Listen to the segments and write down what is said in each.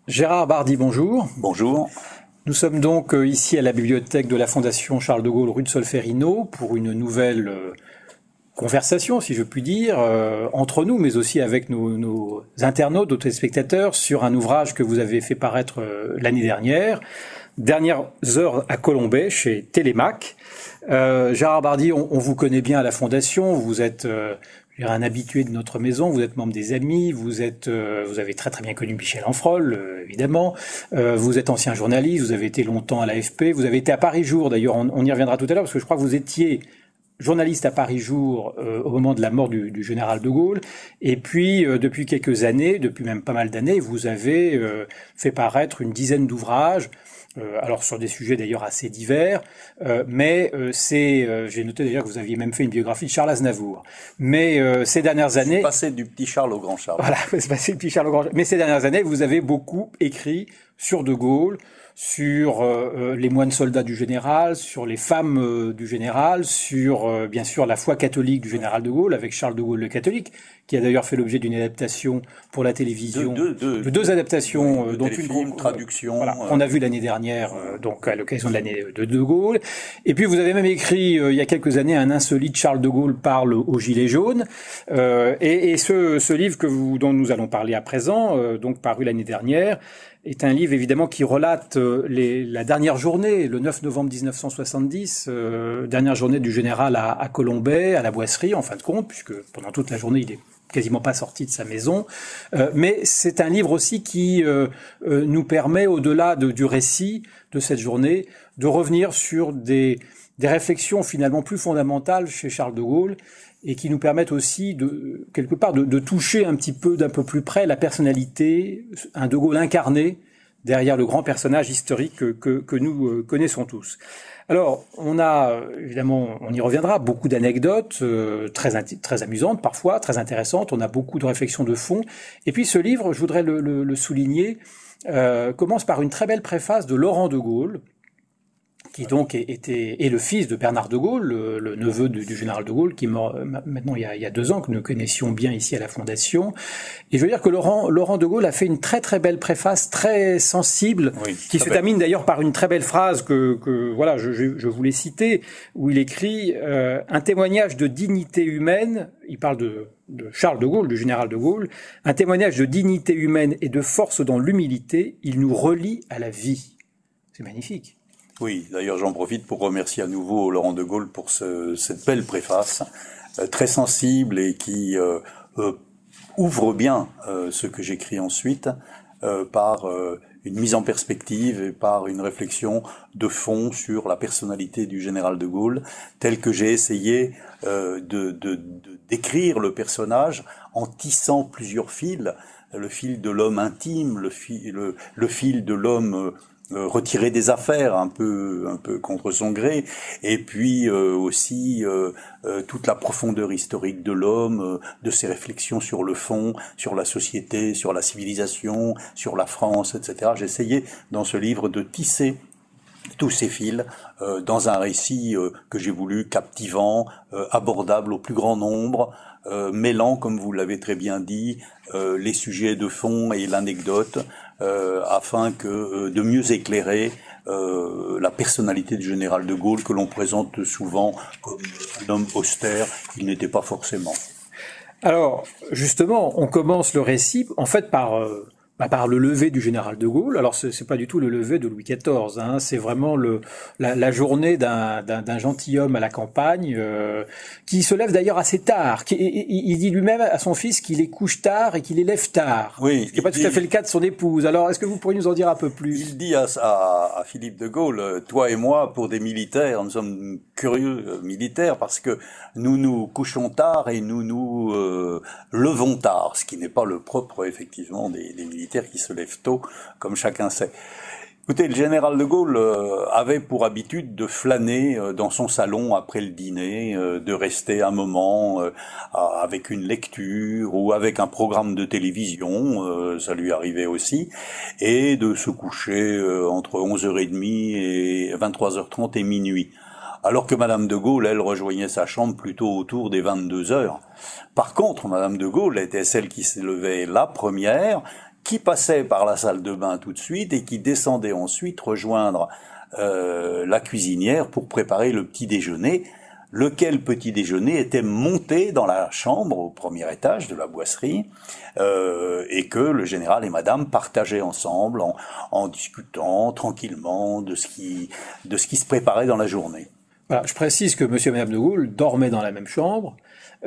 Gérard Bardy, bonjour. Bonjour. Nous sommes donc ici à la bibliothèque de la Fondation Charles de Gaulle, rue de Solferino, pour une nouvelle conversation, si je puis dire, entre nous, mais aussi avec nos internautes, nos téléspectateurs, sur un ouvrage que vous avez fait paraître l'année dernière, Dernières heures à Colombey, chez Télémac. Gérard Bardy, on vous connaît bien à la Fondation, vous êtes un habitué de notre maison, vous êtes membre des Amis, vous avez très très bien connu Michel Enfrol, évidemment, vous êtes ancien journaliste, vous avez été longtemps à l'AFP, vous avez été à Paris Jour, d'ailleurs on y reviendra tout à l'heure, parce que je crois que vous étiez journaliste à Paris Jour au moment de la mort du général de Gaulle, et puis depuis quelques années, depuis même pas mal d'années, vous avez fait paraître une dizaine d'ouvrages, alors sur des sujets d'ailleurs assez divers, mais j'ai noté d'ailleurs que vous aviez même fait une biographie de Charles Aznavour. Mais ces dernières années, c'est passé du petit Charles au grand Charles. Voilà, c'est passé du petit Charles au grand Charles. Mais ces dernières années, vous avez beaucoup écrit sur De Gaulle, sur les moines soldats du général, sur les femmes du général, sur bien sûr la foi catholique du général de Gaulle avec Charles de Gaulle le catholique, qui a d'ailleurs fait l'objet d'une adaptation pour la télévision, de deux adaptations, oui, dont une traduction, voilà, qu'on a vu l'année dernière, donc à l'occasion de l'année de Gaulle. Et puis vous avez même écrit il y a quelques années un insolite Charles de Gaulle parle aux Gilets jaunes, et ce livre dont nous allons parler à présent, donc paru l'année dernière, est un livre évidemment qui relate la dernière journée, le 9 novembre 1970, dernière journée du général à Colombey, à la Boisserie en fin de compte, puisque pendant toute la journée il est quasiment pas sorti de sa maison. Mais c'est un livre aussi qui nous permet, au-delà du récit de cette journée, de revenir sur des réflexions finalement plus fondamentales chez Charles de Gaulle, et qui nous permettent aussi quelque part de toucher un petit peu d'un peu plus près la personnalité, un de Gaulle incarné derrière le grand personnage historique que nous connaissons tous. Alors, on a, évidemment, on y reviendra, beaucoup d'anecdotes très amusantes parfois, très intéressantes, on a beaucoup de réflexions de fond, et puis ce livre, je voudrais le souligner, commence par une très belle préface de Laurent de Gaulle, qui donc est le fils de Bernard de Gaulle, le neveu du général de Gaulle, qui est mort maintenant il y a 2 ans, que nous connaissions bien ici à la Fondation. Et je veux dire que Laurent de Gaulle a fait une très très belle préface, très sensible, oui, qui se termine d'ailleurs par une très belle phrase que voilà, je voulais citer, où il écrit un témoignage de dignité humaine. Il parle de Charles de Gaulle, du général de Gaulle, un témoignage de dignité humaine et de force dans l'humilité. Il nous relie à la vie. C'est magnifique. Oui, d'ailleurs j'en profite pour remercier à nouveau Laurent de Gaulle pour cette belle préface, très sensible et qui ouvre bien ce que j'écris ensuite par une mise en perspective et par une réflexion de fond sur la personnalité du général de Gaulle, telle que j'ai essayé de décrire le personnage en tissant plusieurs fils, le fil de l'homme intime, le fil de l'homme retiré des affaires un peu contre son gré, et puis aussi toute la profondeur historique de l'homme, de ses réflexions sur le fond, sur la société, sur la civilisation, sur la France, etc. J'ai essayé dans ce livre de tisser tous ces fils dans un récit que j'ai voulu captivant, abordable au plus grand nombre, mêlant, comme vous l'avez très bien dit, les sujets de fond et l'anecdote, afin de mieux éclairer la personnalité du général de Gaulle, que l'on présente souvent comme un homme austère. Il n'était pas forcément. Alors, justement, on commence le récit, en fait, par le lever du général de Gaulle. Alors c'est pas du tout le lever de Louis XIV, hein. C'est vraiment la journée d'un gentilhomme à la campagne qui se lève d'ailleurs assez tard. Il dit lui-même à son fils qu'il les couche tard et qu'il les lève tard. Oui, ce qui n'est pas tout à fait le cas de son épouse. Alors est-ce que vous pourriez nous en dire un peu plus? Il dit à Philippe de Gaulle, toi et moi, pour des militaires, nous sommes curieux militaires parce que nous nous couchons tard et nous nous levons tard, ce qui n'est pas le propre effectivement des militaires qui se lèvent tôt, comme chacun sait. Écoutez, le général de Gaulle avait pour habitude de flâner dans son salon après le dîner, de rester un moment avec une lecture ou avec un programme de télévision, ça lui arrivait aussi, et de se coucher entre 11h30 et 23h30 et minuit. Alors que Madame de Gaulle, elle, rejoignait sa chambre plutôt autour des 22 heures. Par contre, Madame de Gaulle était celle qui se levait la première, qui passait par la salle de bain tout de suite et qui descendait ensuite rejoindre la cuisinière pour préparer le petit déjeuner, lequel petit déjeuner était monté dans la chambre au premier étage de la boisserie, et que le général et madame partageaient ensemble en discutant tranquillement de ce qui se préparait dans la journée. Voilà, je précise que monsieur et madame de Gaulle dormaient dans la même chambre.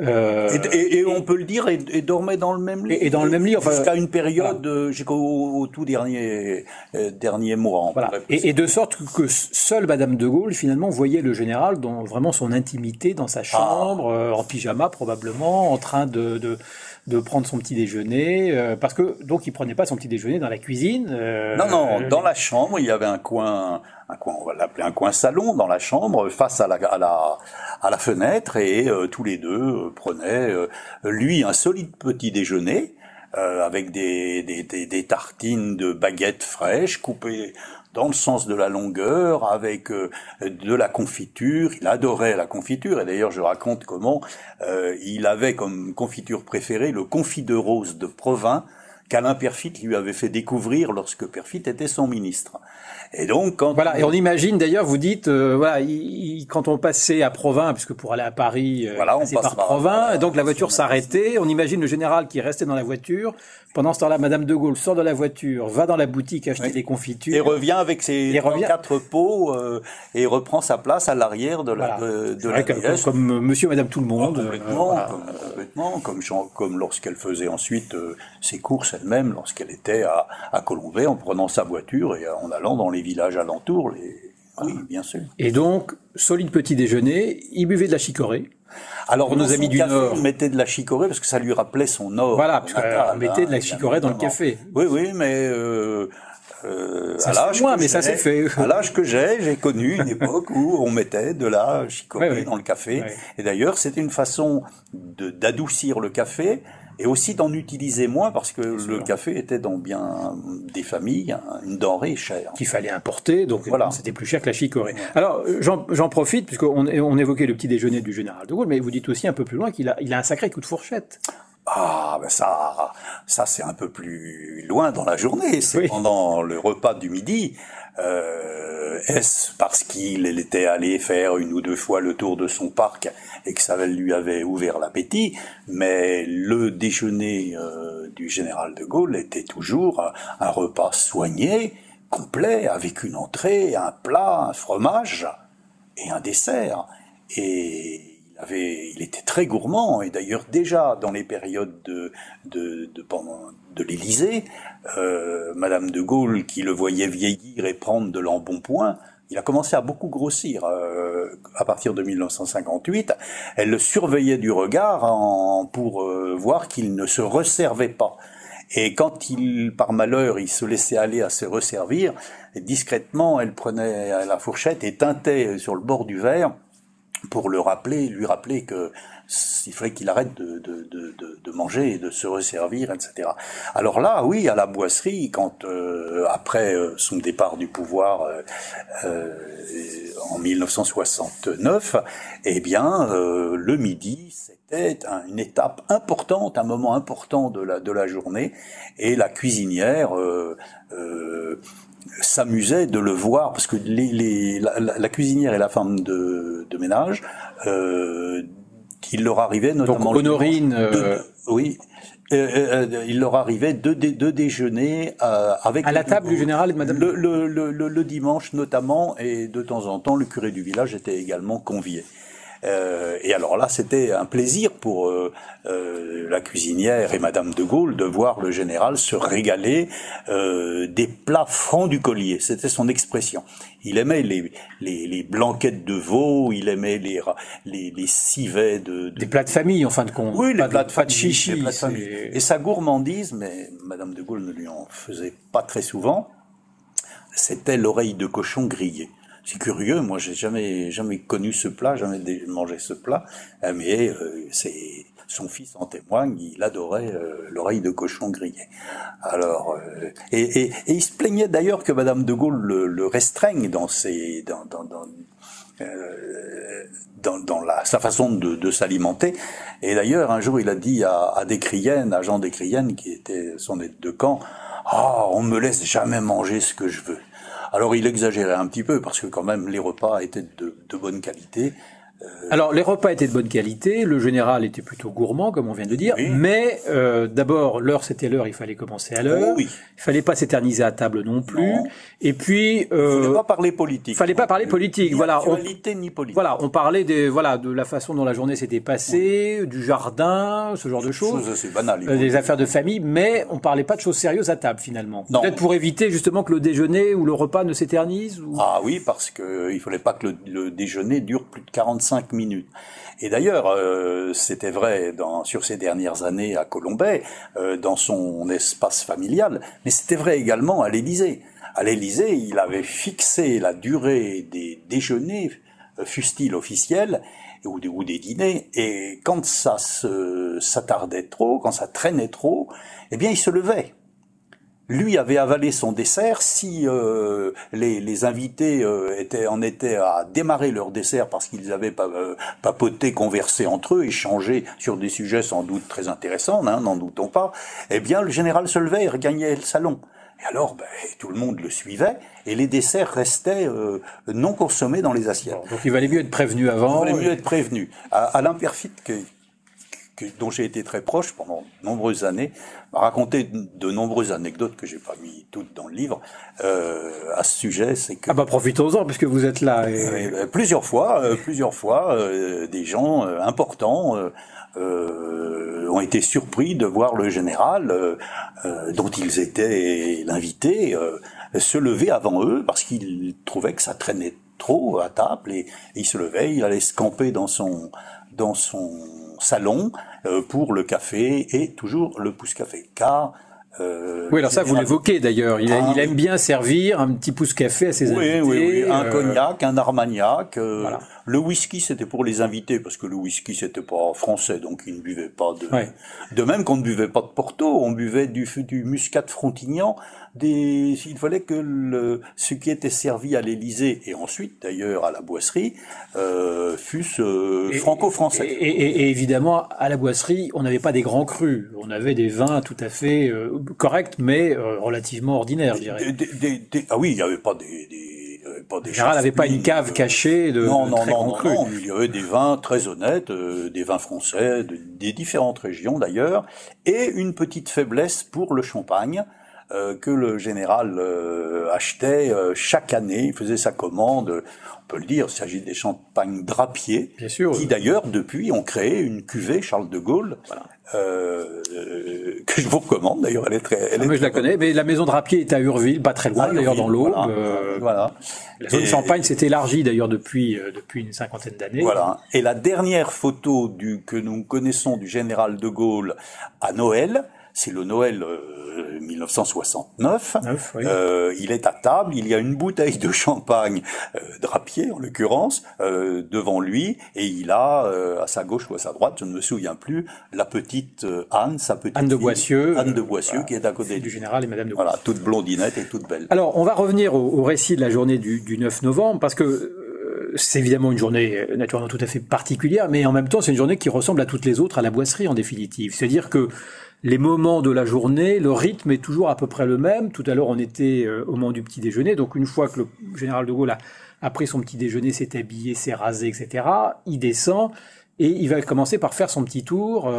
Et on peut le dire, et dormait dans le même lit. Et dans le même lit, enfin, jusqu'à une période, jusqu'au tout dernier mois. Voilà. Et de sorte que seule Madame de Gaulle, finalement, voyait le général dans vraiment son intimité, dans sa chambre, en pyjama probablement, en train de prendre son petit déjeuner, parce que donc il prenait pas son petit déjeuner dans la cuisine. Non, dans la chambre, il y avait un coin, on va l'appeler un coin salon dans la chambre, face à la fenêtre, et tous les deux prenaient lui un solide petit déjeuner avec des tartines de baguettes fraîches coupées dans le sens de la longueur, avec de la confiture. Il adorait la confiture, et d'ailleurs je raconte comment il avait comme confiture préférée le confit de rose de Provins, qu'Alain Perfit lui avait fait découvrir lorsque Perfit était son ministre. Et donc, et on imagine d'ailleurs, vous dites, quand on passait à Provins, puisque pour aller à Paris, on passait par Provins, donc la voiture s'arrêtait. On imagine le général qui restait dans la voiture. Pendant ce temps-là, Madame de Gaulle sort de la voiture, va dans la boutique acheter des confitures. Et revient avec ses 4 pots, et reprend sa place à l'arrière de la déesse. Comme monsieur et Madame tout le monde. Complètement, comme lorsqu'elle faisait ensuite ses courses elle-même, lorsqu'elle était à Colombey, en prenant sa voiture et en allant dans les villages alentours. Oui, bien sûr. Et donc, solide petit déjeuner, il buvait de la chicorée. Alors, nos amis du Nord, il mettait de la chicorée parce que ça lui rappelait son Nord. Voilà, parce qu'on mettait de la chicorée dans le café. Oui, mais à l'âge que j'ai connu une époque où on mettait de la chicorée dans le café. Oui. Et d'ailleurs, c'était une façon d'adoucir le café, et aussi d'en utiliser moins, parce que le café était dans bien des familles une denrée chère. Qu'il fallait importer, donc c'était plus cher que la chicorée. Alors, j'en profite, puisqu'on évoquait le petit déjeuner du général de Gaulle, mais vous dites aussi un peu plus loin qu'il a un sacré coup de fourchette. Ah, ben ça c'est un peu plus loin dans la journée, c'est pendant le repas du midi. Est-ce parce qu'il était allé faire une ou deux fois le tour de son parc et que ça lui avait ouvert l'appétit, mais le déjeuner du général de Gaulle était toujours un repas soigné, complet, avec une entrée, un plat, un fromage et un dessert. Et il était très gourmand, et d'ailleurs déjà dans les périodes de l'Élysée, Madame de Gaulle, qui le voyait vieillir et prendre de l'embonpoint, il a commencé à beaucoup grossir à partir de 1958. Elle le surveillait du regard pour voir qu'il ne se resservait pas. Et quand par malheur, il se laissait aller à se resservir, discrètement, elle prenait la fourchette et tintait sur le bord du verre pour lui rappeler que il fallait qu'il arrête de manger et de se resservir, etc. Alors là, oui, à la boisserie, quand après son départ du pouvoir en 1969, eh bien, le midi, c'était une étape importante, un moment important de la journée, et la cuisinière s'amusait de le voir, parce que la cuisinière et la femme de ménage, il leur arrivait notamment... Donc Honorine... il leur arrivait de déjeuner avec... À la table du général et de Madame... Le dimanche notamment, et de temps en temps, le curé du village était également convié. Et alors là, c'était un plaisir pour la cuisinière et Madame de Gaulle de voir le général se régaler des plats francs du collier. C'était son expression. Il aimait les blanquettes de veau, il aimait les civets des plats de famille, en fin de compte. Oui, les plats de famille, chichi. Et sa gourmandise, mais Madame de Gaulle ne lui en faisait pas très souvent, c'était l'oreille de cochon grillée. C'est curieux, moi j'ai jamais connu ce plat, jamais mangé ce plat, mais son fils en témoigne, il adorait l'oreille de cochon grillée. Alors et il se plaignait d'ailleurs que Madame de Gaulle le restreigne dans sa façon de s'alimenter. Et d'ailleurs un jour il a dit à Jean Descriennes, qui était son aide de camp: ah, on me laisse jamais manger ce que je veux. Alors il exagérait un petit peu parce que quand même les repas étaient de bonne qualité. Alors, les repas étaient de bonne qualité, le général était plutôt gourmand, comme on vient de dire, Oui. mais d'abord, l'heure c'était l'heure, il fallait commencer à l'heure, Oh oui. il fallait pas s'éterniser à table non plus, Non. et puis... Il ne fallait pas parler politique. fallait pas parler politique, Ni voilà. actualité, ni politique. Voilà, on parlait de la façon dont la journée s'était passée, du jardin, ce genre de choses. Chose assez banale. Des affaires de famille, mais on parlait pas de choses sérieuses à table finalement. Non. Peut-être pour éviter justement que le déjeuner ou le repas ne s'éternise. Ou... Ah oui, parce que il fallait pas que le déjeuner dure plus de 45 minutes. Et d'ailleurs, c'était vrai sur ces dernières années à Colombey, dans son espace familial, mais c'était vrai également à l'Élysée. À l'Élysée, il avait fixé la durée des déjeuners, fussent-ils officiels, ou des dîners, et quand ça s'attardait trop, quand ça traînait trop, eh bien il se levait. Lui avait avalé son dessert. Si les invités en étaient à démarrer leur dessert parce qu'ils avaient papoté, conversé entre eux, échangé sur des sujets sans doute très intéressants, n'en doutons pas, eh bien le général se levait et regagnait le salon. Et alors, tout le monde le suivait, et les desserts restaient non consommés dans les assiettes. Donc il valait mieux être prévenu avant. Il valait mieux être prévenu. Alain Perfit, dont j'ai été très proche pendant de nombreuses années, m'a raconté de nombreuses anecdotes que j'ai pas mis toutes dans le livre à ce sujet. C'est que profitons-en puisque vous êtes là. plusieurs fois, des gens importants ont été surpris de voir le général, dont ils étaient l'invité, se lever avant eux parce qu'il trouvait que ça traînait trop à table et il se levait, il allait se camper dans son salon pour le café et toujours le pousse-café. Car oui, alors ça, vous l'évoquez d'ailleurs. Il aime bien servir un petit pouce-café à ses invités. Oui. Un cognac, un armagnac. Voilà. Le whisky, c'était pour les invités, parce que le whisky, c'était pas français, donc ils ne buvaient pas de... Ouais. De même qu'on ne buvait pas de Porto, on buvait du muscat de Frontignan. Il fallait que ce qui était servi à l'Élysée, et ensuite d'ailleurs à la boisserie, fussent franco-français. Et évidemment, à la boisserie, on n'avait pas des grands crus. On avait des vins tout à fait corrects, mais relativement ordinaires, je dirais. Ah oui, il n'y avait pas des Le général n'avait pas une cave cachée de très grands crus. Non, il y avait des vins très honnêtes, des vins français, des différentes régions d'ailleurs, et une petite faiblesse pour le champagne, que le général achetait chaque année. Il faisait sa commande, on peut le dire, il s'agit des champagnes Drapier, bien sûr, qui d'ailleurs depuis ont créé une cuvée Charles de Gaulle, voilà. Que je vous recommande. D'ailleurs, elle est très. Moi, je la connais, mais la maison Drapier est à Urville, pas très loin, d'ailleurs dans l'Aube. Voilà. La zone Champagne s'est élargie d'ailleurs depuis une cinquantaine d'années. Voilà. Et la dernière photo que nous connaissons du général de Gaulle à Noël, c'est le Noël 1969. Oui. Il est à table, il y a une bouteille de champagne Drapier en l'occurrence devant lui, et il a à sa gauche ou à sa droite, je ne me souviens plus, la petite Anne, sa petite Anne de fille, Boissieu, Anne de Boissieu, qui est à côté du général et Madame de Voilà, Boissieu. toute blondinette et toute belle. Alors, on va revenir au récit de la journée du 9 novembre, parce que c'est évidemment une journée naturellement tout à fait particulière, mais en même temps, c'est une journée qui ressemble à toutes les autres à la boisserie en définitive. C'est-à-dire que les moments de la journée, le rythme est toujours à peu près le même. Tout à l'heure, on était au moment du petit déjeuner. Donc, une fois que le général de Gaulle a pris son petit déjeuner, s'est habillé, s'est rasé, etc., il descend et il va commencer par faire son petit tour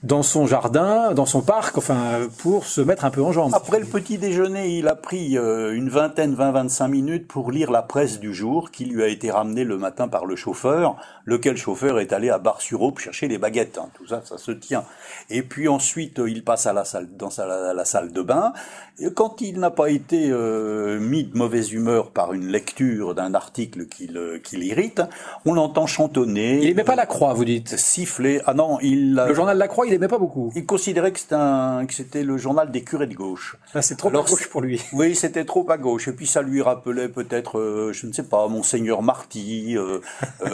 dans son jardin, dans son parc, enfin, pour se mettre un peu en jambes. Après le petit déjeuner, il a pris une 25 minutes pour lire la presse du jour qui lui a été ramenée le matin par le chauffeur, lequel chauffeur est allé à Bar-sur-Aube chercher les baguettes. Hein. Tout ça, ça se tient. Et puis ensuite, il passe à la salle de bain. Et quand il n'a pas été mis de mauvaise humeur par une lecture d'un article qui l'irrite, on l'entend chantonner. Il aimait pas la Croix, vous dites. Siffler. Ah non, le journal La Croix, il aimait pas beaucoup. Il considérait que c'était le journal des curés de gauche. Ah, c'est trop à gauche pour lui. Oui, c'était trop à gauche. Et puis ça lui rappelait peut-être, je ne sais pas, Monseigneur Marty,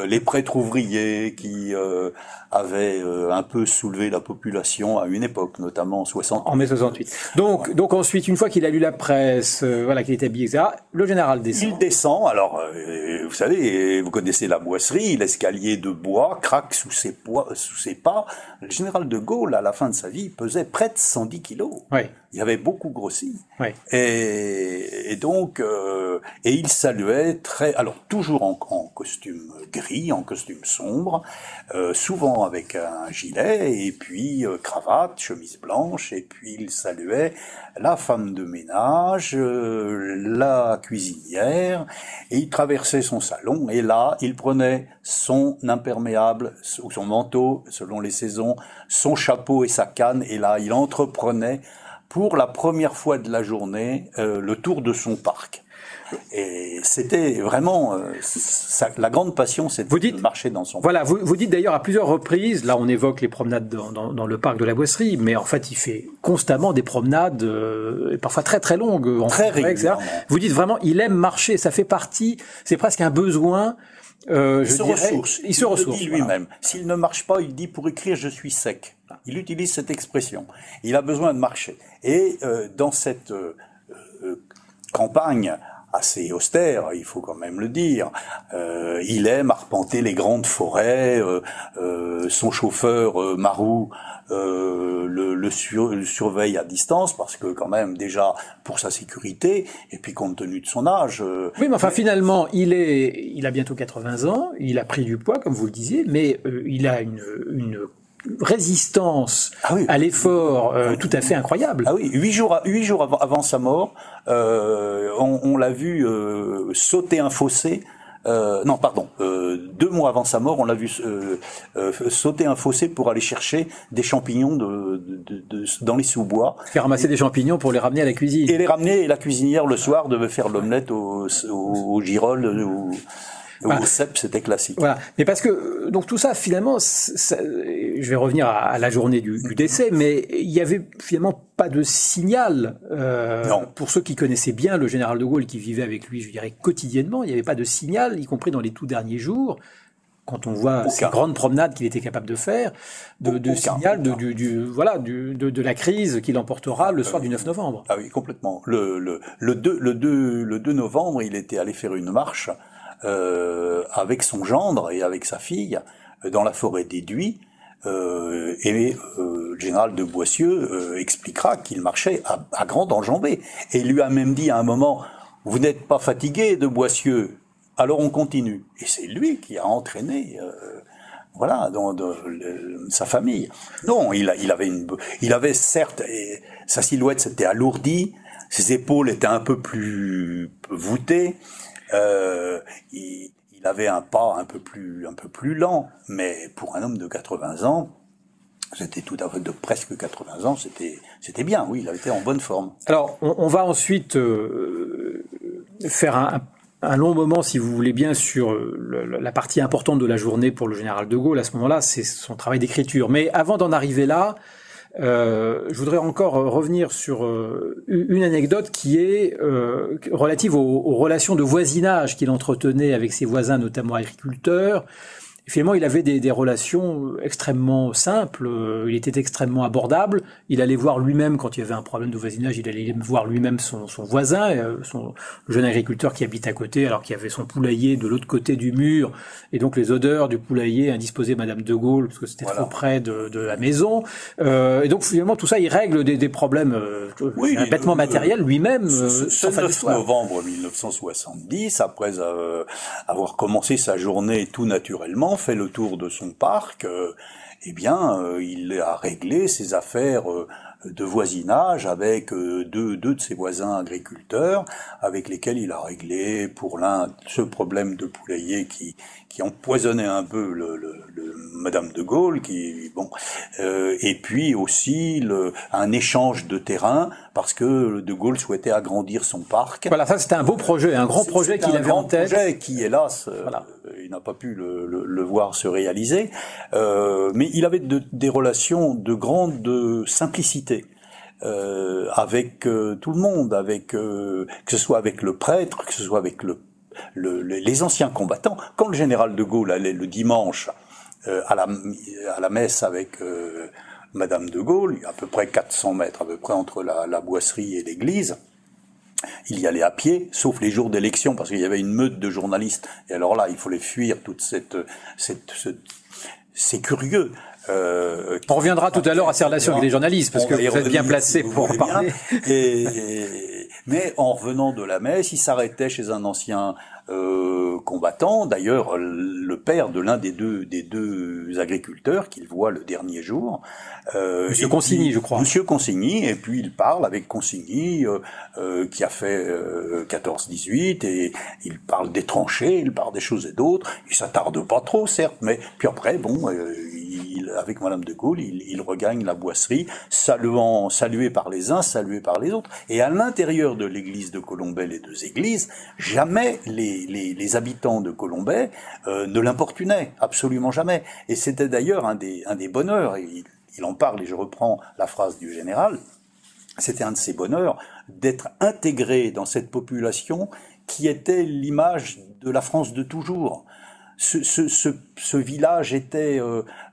les prêtres ouvriers qui avaient un peu soulevé la population à une époque, notamment en 60. En mai 68. Donc ensuite, une fois qu'il a lu la presse, voilà, qu'il est habillé, etc., le général descend. Il descend. Alors, vous savez, vous connaissez la boisserie, l'escalier de bois bois craque sous ses pas. Le général de Gaulle, à la fin de sa vie, pesait près de 110 kilos. Oui. Il avait beaucoup grossi. Oui. Et donc, et il saluait alors toujours en costume gris, en costume sombre, souvent avec un gilet, et puis cravate, chemise blanche, et puis il saluait la femme de ménage, la cuisinière, et il traversait son salon, et là, il prenait son imperméable, ou son manteau, selon les saisons, son chapeau et sa canne, et là, il entreprenait, pour la première fois de la journée, le tour de son parc. Et c'était vraiment la grande passion, c'était de marcher dans son parc. Voilà, vous dites d'ailleurs à plusieurs reprises, là on évoque les promenades dans le parc de la Boisserie, mais en fait il fait constamment des promenades, parfois très très longues, très régulièrement. Vous dites vraiment, il aime marcher, ça fait partie, c'est presque un besoin. Il se ressource. Il se ressource. Il dit lui-même. S'il ne marche pas, il dit pour écrire je suis sec. Il utilise cette expression. Il a besoin de marcher. Et dans cette campagne assez austère, il faut quand même le dire, il aime arpenter les grandes forêts. Son chauffeur Marou le surveille à distance parce que quand même déjà pour sa sécurité et puis compte tenu de son âge. Oui, mais enfin finalement il a bientôt 80 ans, il a pris du poids comme vous le disiez, mais il a une résistance à l'effort tout à fait incroyable. Ah oui, 8 jours avant sa mort, on l'a vu sauter un fossé. 2 mois avant sa mort, on l'a vu sauter un fossé pour aller chercher des champignons dans les sous-bois. Faire ramasser des champignons pour les ramener à la cuisine. Et les ramener, et la cuisinière le soir devait faire l'omelette au girolles Voilà. Au cèpe, c'était classique. Voilà. Mais parce que, donc tout ça, finalement, je vais revenir à la journée du décès, mais il y avait finalement pas de signal, pour ceux qui connaissaient bien le général de Gaulle, qui vivait avec lui, je dirais, quotidiennement, il n'y avait pas de signal, y compris dans les tout derniers jours, quand on voit ces grandes promenades qu'il était capable de faire, de signal de la crise qu'il emportera le soir du 9 novembre. Ah oui, complètement. Le 2 novembre, il était allé faire une marche, avec son gendre et avec sa fille dans la forêt d'Éduy, et le général de Boissieu expliquera qu'il marchait à grande enjambée et il lui a même dit à un moment « Vous n'êtes pas fatigué de Boissieu, alors on continue ». Et c'est lui qui a entraîné sa famille. Non, il avait certes, sa silhouette s'était alourdie, ses épaules étaient un peu plus voûtées. Il avait un pas un peu plus lent, mais pour un homme de 80 ans, c'était tout à fait de presque 80 ans, c'était bien, oui, il avait été en bonne forme. Alors, on va ensuite faire un long moment, si vous voulez bien, sur la partie importante de la journée pour le général de Gaulle. À ce moment-là, c'est son travail d'écriture. Mais avant d'en arriver là, je voudrais encore revenir sur une anecdote qui est relative aux relations de voisinage qu'il entretenait avec ses voisins, notamment agriculteurs. Et finalement, il avait des relations extrêmement simples, il était extrêmement abordable, il allait voir lui-même, quand il y avait un problème de voisinage, il allait voir lui-même son voisin, le jeune agriculteur qui habite à côté, alors qu'il y avait son poulailler de l'autre côté du mur, et donc les odeurs du poulailler indisposaient Madame de Gaulle, parce que c'était trop près de la maison. Et donc finalement, tout ça, il règle des problèmes bêtement matériels lui-même. Ce 9 novembre 1970, après avoir commencé sa journée tout naturellement, fait le tour de son parc, il a réglé ses affaires de voisinage avec deux de ses voisins agriculteurs, avec lesquels il a réglé pour l'un ce problème de poulailler qui empoisonnait un peu le Madame de Gaulle, et puis aussi un échange de terrain parce que de Gaulle souhaitait agrandir son parc. Voilà, ça c'était un beau projet, un grand projet qu'il avait en tête. Un projet qui, hélas, il n'a pas pu le voir se réaliser, mais il avait des relations de grande simplicité. Avec tout le monde, que ce soit avec le prêtre, que ce soit avec les anciens combattants. Quand le général de Gaulle allait le dimanche à la messe avec Madame de Gaulle, à peu près 400 mètres, à peu près entre la boisserie et l'église, il y allait à pied, sauf les jours d'élection, parce qu'il y avait une meute de journalistes. Et alors là, il fallait fuir toute c'est curieux. On reviendra tout à l'heure à ces relations avec les journalistes, parce que vous êtes bien placé pour en parler. Mais en revenant de la messe, il s'arrêtait chez un ancien combattant, d'ailleurs le père de l'un des deux agriculteurs qu'il voit le dernier jour. Monsieur Consigny, je crois. Monsieur Consigny, et puis il parle avec Consigny, qui a fait 14-18, et il parle des tranchées, il parle des choses et d'autres. Il s'attarde pas trop, certes, mais puis après, bon, avec Madame de Gaulle, il regagne la boisserie, salué par les uns, salué par les autres. Et à l'intérieur de l'église de Colombey, les deux églises, jamais les habitants de Colombey ne l'importunaient, absolument jamais. Et c'était d'ailleurs un des bonheurs, et il en parle, et je reprends la phrase du général, c'était un de ses bonheurs d'être intégré dans cette population qui était l'image de la France de toujours. Ce village était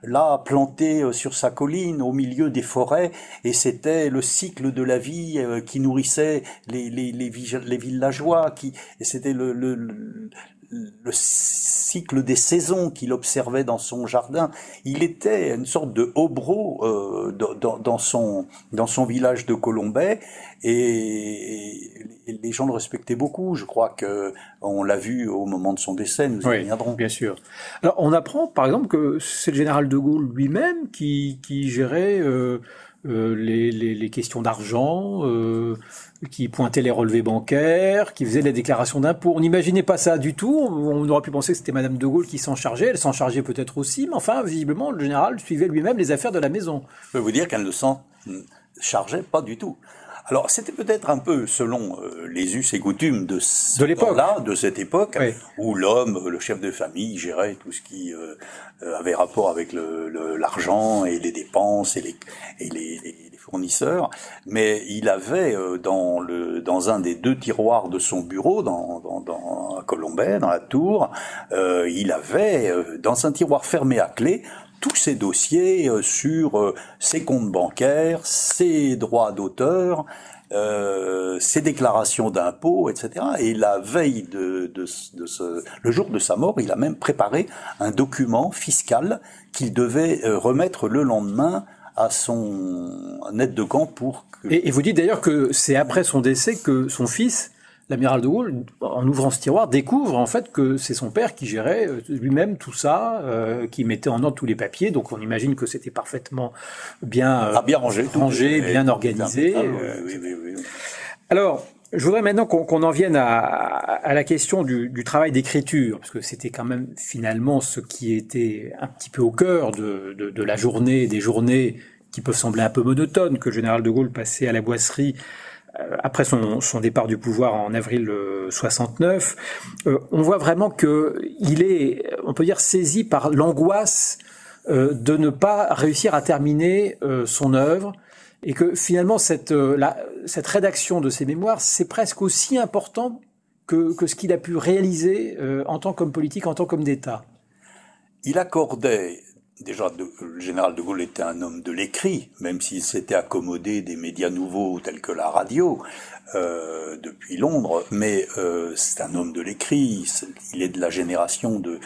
là, planté sur sa colline, au milieu des forêts, et c'était le cycle de la vie qui nourrissait les villageois, et c'était le cycle des saisons qu'il observait dans son jardin. Il était une sorte de hobereau dans son village de Colombey, et les gens le respectaient beaucoup. Je crois que on l'a vu au moment de son décès, nous y reviendrons. Bien sûr. Alors on apprend par exemple que c'est le général de Gaulle lui-même qui gérait les questions d'argent, qui pointait les relevés bancaires, qui faisait les déclarations d'impôts. On n'imaginait pas ça du tout. On aurait pu penser que c'était Madame de Gaulle qui s'en chargeait. Elle s'en chargeait peut-être aussi, mais enfin, visiblement, le général suivait lui-même les affaires de la maison. Je peux vous dire qu'elle ne s'en chargeait pas du tout. Alors, c'était peut-être un peu selon les us et coutumes de cette époque, oui, où l'homme, le chef de famille, gérait tout ce qui avait rapport avec l'argent et les dépenses et les fournisseurs. Mais il avait dans un des deux tiroirs de son bureau, à Colombey, dans la tour, il avait dans un tiroir fermé à clé tous ces dossiers sur ses comptes bancaires, ses droits d'auteur, ses déclarations d'impôts, etc. Et la veille le jour de sa mort, il a même préparé un document fiscal qu'il devait remettre le lendemain à son aide de camp Et vous dites d'ailleurs que c'est après son décès que son fils, l'amiral de Gaulle, en ouvrant ce tiroir, découvre en fait que c'est son père qui gérait lui-même tout ça, qui mettait en ordre tous les papiers. Donc on imagine que c'était parfaitement bien rangé, bien organisé. Oui. Alors, je voudrais maintenant qu'on en vienne à la question du travail d'écriture, parce que c'était quand même finalement ce qui était un petit peu au cœur de la journée, des journées qui peuvent sembler un peu monotones, que le général de Gaulle passait à la boisserie après son départ du pouvoir en avril 69. On voit vraiment que il est, on peut dire, saisi par l'angoisse de ne pas réussir à terminer son œuvre, et que finalement cette rédaction de ses mémoires, c'est presque aussi important que ce qu'il a pu réaliser en tant qu'homme politique, en tant qu'homme d'État. Il accordait, déjà, le général de Gaulle était un homme de l'écrit, même s'il s'était accommodé des médias nouveaux tels que la radio depuis Londres, mais c'est un homme de l'écrit, il est de la génération de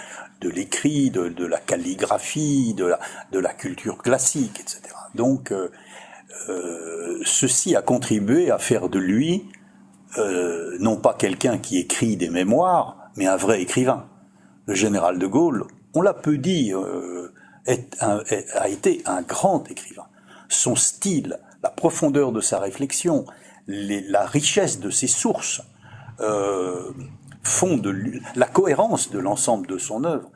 l'écrit, de la calligraphie, de la culture classique, etc. Donc, ceci a contribué à faire de lui non pas quelqu'un qui écrit des mémoires, mais un vrai écrivain. Le général de Gaulle, on l'a peu dit, a été un grand écrivain. Son style, la profondeur de sa réflexion, la richesse de ses sources font de lui, la cohérence de l'ensemble de son œuvre,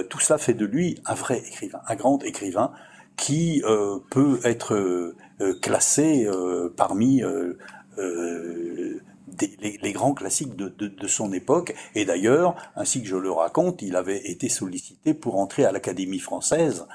tout cela fait de lui un vrai écrivain, un grand écrivain qui peut être classé parmi les grands classiques de son époque. Et d'ailleurs, ainsi que je le raconte, il avait été sollicité pour entrer à l'Académie française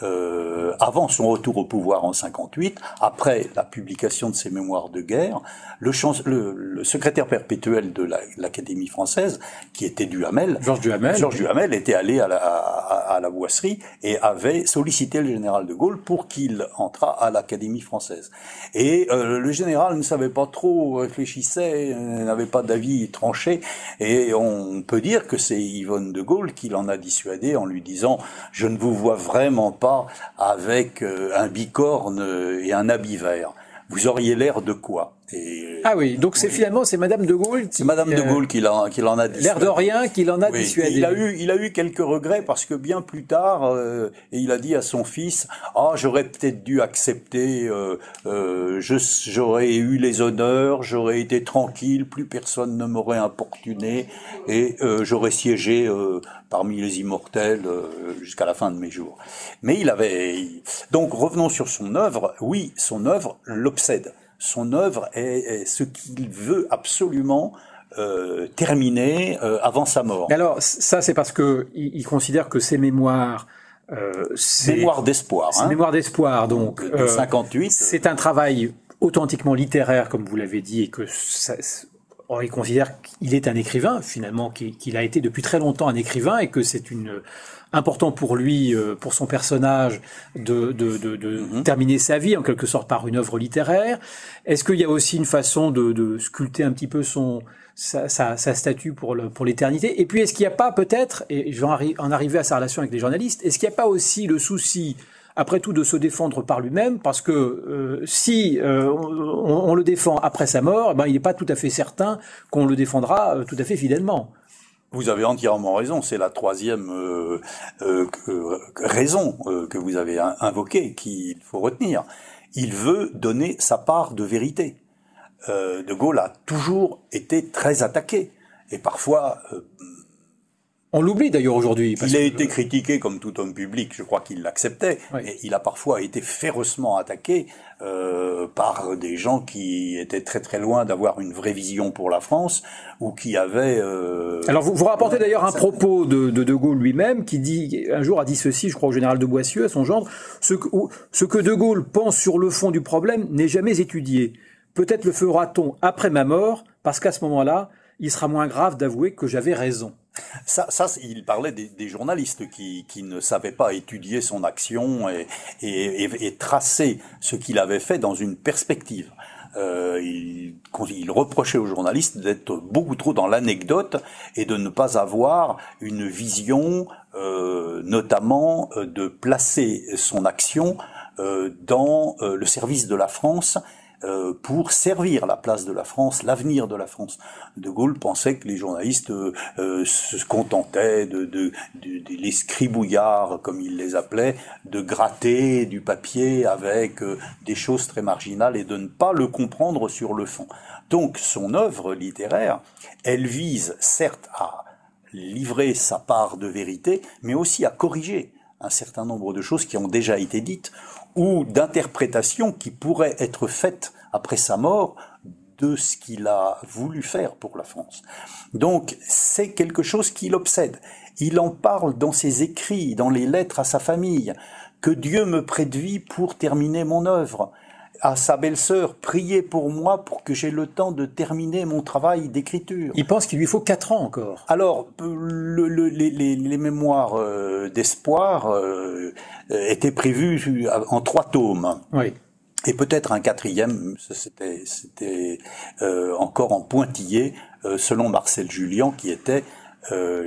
avant son retour au pouvoir en 58, après la publication de ses mémoires de guerre, le secrétaire perpétuel de l'Académie française, qui était Duhamel, Georges Duhamel, était allé à la Boisserie et avait sollicité le général de Gaulle pour qu'il entrât à l'Académie française. Et le général ne savait pas trop, réfléchissait, n'avait pas d'avis tranché, et on peut dire que c'est Yvonne de Gaulle qui l'en a dissuadé en lui disant « Je ne vous vois vraiment pas avec un bicorne et un habit vert. Vous auriez l'air de quoi ?» Ah oui, donc finalement c'est Madame de Gaulle. C'est Madame de Gaulle qui l'en a dissuadé. L'air de rien qui l'en a dissuadé. Il a eu quelques regrets parce que bien plus tard, et il a dit à son fils, j'aurais peut-être dû accepter, j'aurais eu les honneurs, j'aurais été tranquille, plus personne ne m'aurait importuné et j'aurais siégé parmi les immortels jusqu'à la fin de mes jours. Mais donc revenons sur son œuvre. Oui, son œuvre l'obsède. Son œuvre est ce qu'il veut absolument terminer avant sa mort. Mais alors, ça c'est parce que il considère que ses mémoires... mémoire d'espoir. Mémoire d'espoir, donc. De 58. C'est un travail authentiquement littéraire, comme vous l'avez dit, et que il considère qu'il est un écrivain, finalement, qu'il a été depuis très longtemps un écrivain, et que c'est important pour lui, pour son personnage, de terminer sa vie en quelque sorte par une œuvre littéraire. Est-ce qu'il y a aussi une façon de sculpter un petit peu sa statue pour l'éternité? Et puis est-ce qu'il n'y a pas peut-être, et je vais en arriver à sa relation avec les journalistes, est-ce qu'il n'y a pas aussi le souci, après tout, de se défendre par lui-même, parce que si on le défend après sa mort, il n'est pas tout à fait certain qu'on le défendra tout à fait fidèlement. Vous avez entièrement raison, c'est la troisième raison que vous avez invoquée qu'il faut retenir. Il veut donner sa part de vérité. De Gaulle a toujours été très attaqué, et parfois... on l'oublie d'ailleurs aujourd'hui. Il a été critiqué comme tout homme public, je crois qu'il l'acceptait, oui. Et il a parfois été férocement attaqué par des gens qui étaient très très loin d'avoir une vraie vision pour la France, ou qui avaient... Alors vous rapportez d'ailleurs un propos de Gaulle lui-même, qui un jour a dit ceci, je crois au général de Boissieu, à son gendre, ce que de Gaulle pense sur le fond du problème n'est jamais étudié. Peut-être le fera-t-on après ma mort, parce qu'à ce moment-là, il sera moins grave d'avouer que j'avais raison. Ça, il parlait des journalistes qui ne savaient pas étudier son action et tracer ce qu'il avait fait dans une perspective. Il reprochait aux journalistes d'être beaucoup trop dans l'anecdote et de ne pas avoir une vision, notamment de placer son action dans le service de la France, pour servir la place de la France, l'avenir de la France. De Gaulle pensait que les journalistes se contentaient les scribouillards, comme il les appelait, de gratter du papier avec des choses très marginales et de ne pas le comprendre sur le fond. Donc son œuvre littéraire, elle vise certes à livrer sa part de vérité, mais aussi à corriger un certain nombre de choses qui ont déjà été dites, ou d'interprétations qui pourraient être faites après sa mort de ce qu'il a voulu faire pour la France. Donc c'est quelque chose qui l'obsède. Il en parle dans ses écrits, dans les lettres à sa famille, que Dieu me prête vie pour terminer mon œuvre. À sa belle-sœur, priez pour moi pour que j'aie le temps de terminer mon travail d'écriture. Il pense qu'il lui faut 4 ans encore. Alors, les mémoires d'espoir étaient prévues en 3 tomes. Oui. Et peut-être un 4e, c'était encore en pointillé, selon Marcel Julien, qui était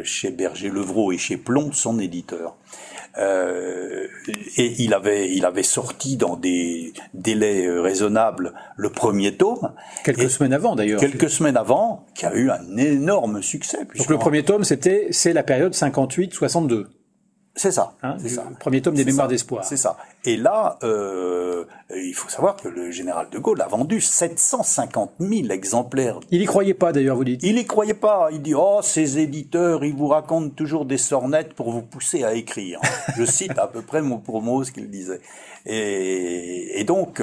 chez Berger-Levrault et chez Plon, son éditeur. Et il avait sorti dans des délais raisonnables le 1er tome. Quelques semaines avant d'ailleurs. Quelques semaines avant, qui a eu un énorme succès. Donc le 1er tome, c'est la période 58-62. C'est ça. C'est ça. Le 1er tome des Mémoires d'espoir. C'est ça. Et là, il faut savoir que le général de Gaulle a vendu 750 000 exemplaires. Il y croyait pas d'ailleurs, vous dites. Il y croyait pas. Il dit, ces éditeurs, ils vous racontent toujours des sornettes pour vous pousser à écrire. Je cite à peu près mot pour mot ce qu'il disait. Et donc,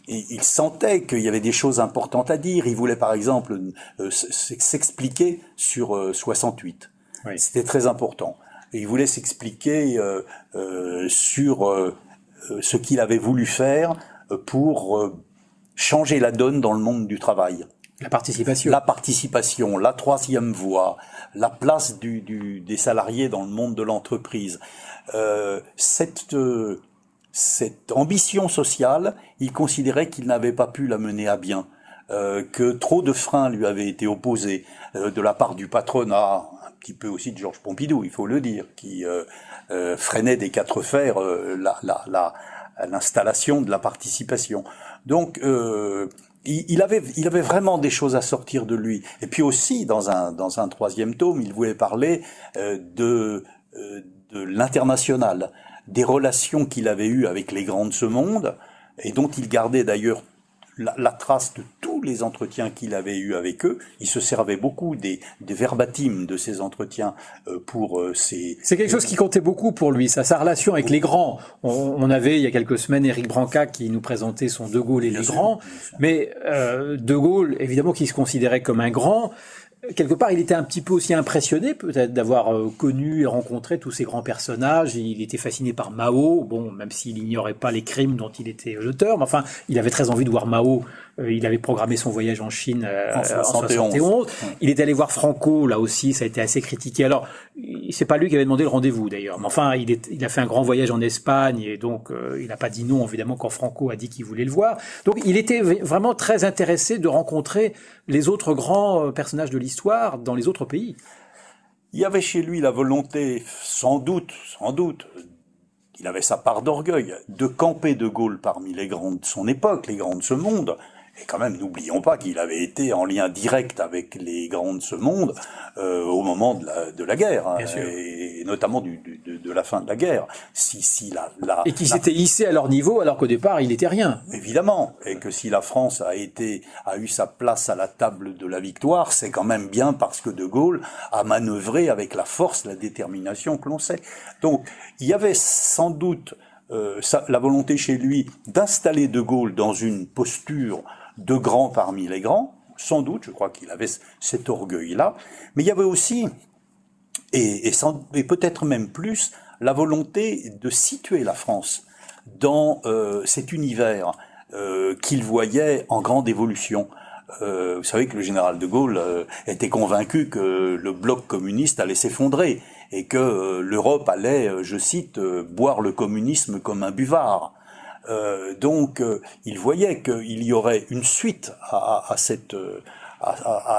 il sentait qu'il y avait des choses importantes à dire. Il voulait par exemple s'expliquer sur 68. Oui. C'était très important. Et il voulait s'expliquer sur ce qu'il avait voulu faire pour changer la donne dans le monde du travail. La participation. La participation, la troisième voie, la place des salariés dans le monde de l'entreprise. Cette ambition sociale, il considérait qu'il n'avait pas pu la mener à bien, que trop de freins lui avaient été opposés de la part du patronat, un petit peu aussi de Georges Pompidou, il faut le dire, qui freinait des quatre fers l'installation de la participation. Donc, il avait vraiment des choses à sortir de lui. Et puis aussi, dans un troisième tome, il voulait parler de l'international, des relations qu'il avait eues avec les grands de ce monde, et dont il gardait d'ailleurs la trace de tous les entretiens qu'il avait eus avec eux. Il se servait beaucoup des verbatims de ces entretiens pour ses... C'est quelque chose qui comptait beaucoup pour lui, sa relation avec les grands. On avait, il y a quelques semaines, Éric Branca qui nous présentait son De Gaulle et les grands. Mais De Gaulle, évidemment, qui se considérait comme un grand, quelque part, il était un petit peu aussi impressionné, peut-être, d'avoir connu et rencontré tous ces grands personnages. Il était fasciné par Mao, bon, même s'il ignorait pas les crimes dont il était l'auteur, mais enfin, il avait très envie de voir Mao. Il avait programmé son voyage en Chine en 71. Il est allé voir Franco, là aussi, ça a été assez critiqué. Alors, c'est pas lui qui avait demandé le rendez-vous, d'ailleurs. Mais enfin, il a fait un grand voyage en Espagne, et donc, il n'a pas dit non, évidemment, quand Franco a dit qu'il voulait le voir. Donc, il était vraiment très intéressé de rencontrer les autres grands personnages de l'histoire dans les autres pays. Il y avait chez lui la volonté, sans doute, il avait sa part d'orgueil, de camper De Gaulle parmi les grands de son époque, les grands de ce monde. Et quand même, n'oublions pas qu'il avait été en lien direct avec les grands de ce monde au moment de la guerre, hein, et notamment de la fin de la guerre. Et qui s'était hissé à leur niveau, alors qu'au départ, il était rien. Évidemment, et que si la France a eu sa place à la table de la victoire, c'est quand même bien parce que De Gaulle a manœuvré avec la force, la détermination que l'on sait. Donc, il y avait sans doute la volonté chez lui d'installer De Gaulle dans une posture de grand parmi les grands, sans doute, je crois qu'il avait cet orgueil-là, mais il y avait aussi, et peut-être même plus, la volonté de situer la France dans cet univers qu'il voyait en grande évolution. Vous savez que le général de Gaulle était convaincu que le bloc communiste allait s'effondrer et que l'Europe allait, je cite, boire le communisme comme un buvard. Donc, il voyait qu'il y aurait une suite à